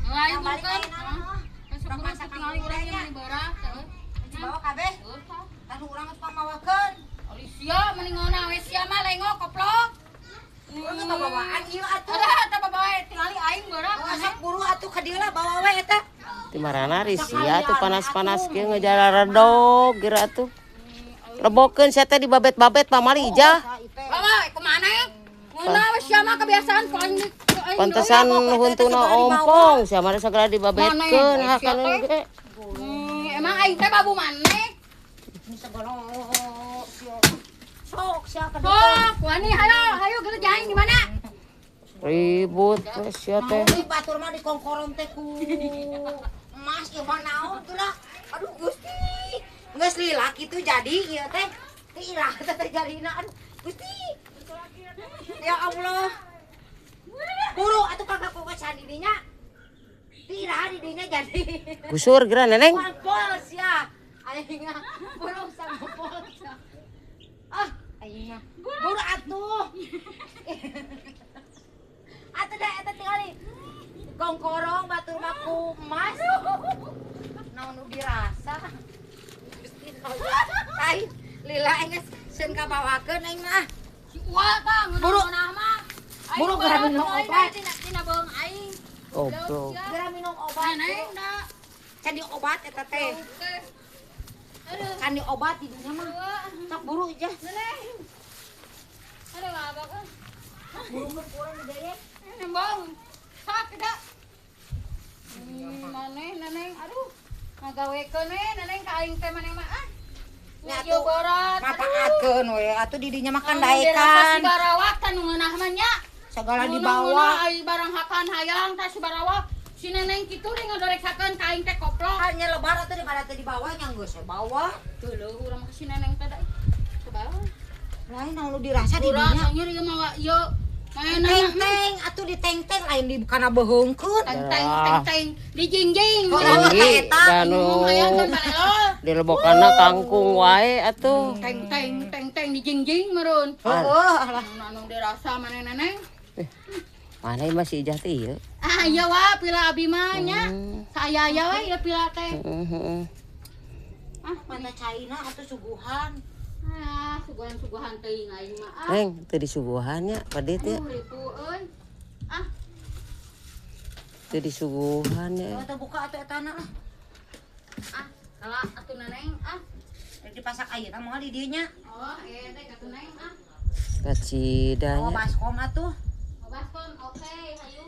Lain bukan. Sok masak tingali urang yang bara. Bawa kabeh. Tanu urang geus pamawakeun. Alicia meningona we sia mah lengo koplok. Urang babawaan ieu atuh. Ada babawa tingali aing bara. Sok buru atuh ka dieu lah bawa we eta. Di marana Risia tuh panas-panas kieu ngejar redog gira tuh. Rebokeun sia teh di babet-babet pamali ija. Bawa kemana ya? Ngeuna we sia mah kebiasaan ku aing. Pantesan huntuna ompong sia mah sagala dibabetkeun hakaneun ge. Emang aing teh babu maneh. Ini segala sok sia ka dieu. Sok, wani hayo geus aing di mana? Ribut we sia teh. Ini batur mah dikongkoron teh ku emas ieu mah naon geura. Aduh Gusti. Geus lila kitu jadi ieu teh. Irah teh jadina aduh Gusti. Ya Allah. Buru atuh kakak kokesan di dinya. Irah di dinya jadi. Kusur gira neneng. Pols ya. Aing mah buru sang pols. Ah, aing mah. Buru atuh. Atuh da eta tingali. Kongkorong batur mah ku emas. Naon nu dirasa. Tai, lila enggeus seun kabawakeun aing mah. Si Uwa tah ngeunah mah. Buru gara minum obat. Tina beung aing. Goblok. Gara minum obat. Neneng da. Can di obat eta teh. Aduh. Kan di obat di dinya mah. Sok buru aja. Neneng. Aduh abak. Buru mah kurang gede ya. Nembang. Sak da. Maneh neneng aduh. Ngagawekeun we neneng ka aing teh maneh mah ah. Nya Nya borat. Mapaakeun we atuh di dinya makan Si daekan. barawak teh nu ngeunah mah nya. Segala Ngeunah dibawa. ai barang hakan hayang teh si barawak. Si neneng kitu deh ngadoreksakeun ka aing teh koplok. Hanya lebar atuh daripada teh dibawa nya geus bawa. Tuh leuh urang mah si neneng teh da. Coba. Lain anu dirasa di Urang dinya. nyeri mah ieu. Maena Teng-teng atuh di teng-teng lain di kana beheungkeun. teng di jingjing. Oh, Tinggi eta. danu Hayang kan balelol. dilebokana kangkung wae atuh. Teng di jingjing meureun. Heuh lah. Anu dirasa maneh neneng. Mana masih ijah teh ieu? Ah iya wa pila abi mah nya. Saya aya we ieu pila teh. Heeh. Ah Mana caina atuh suguhan. ah suguhan teuing aing mah. Ah Neng teu disuguhan nya padit ya. ribu euy. Ah Teu disuguhan ya. Atuh buka atuh etana lah. ah kala atuh neneng ah. Dipasak ayeuna moal di dieu nya. Oh ieu teh katu neneng ah. Oh Kacidanya. baskom atuh. Obaskon oke hayu.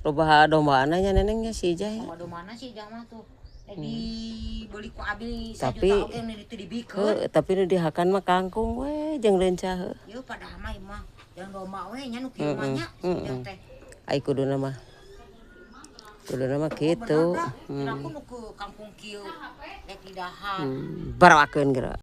Loba dombaana nya nenengnya si ijah ya. Madu mana sih jangan tuh. Dibeli ku abi 1 Tapi- juta oke nu ditu dibikeun. Tapi nu dihakan mah kangkung we jeung lencah heuh. Ieu padahal mah imah yang domba we nya nu kieu mah nya sijang teh. Ai kuduna mah. Kuduna mah kitu. Bener, aku nu ke kampung kieu rek di dahan. Barawakeun geura.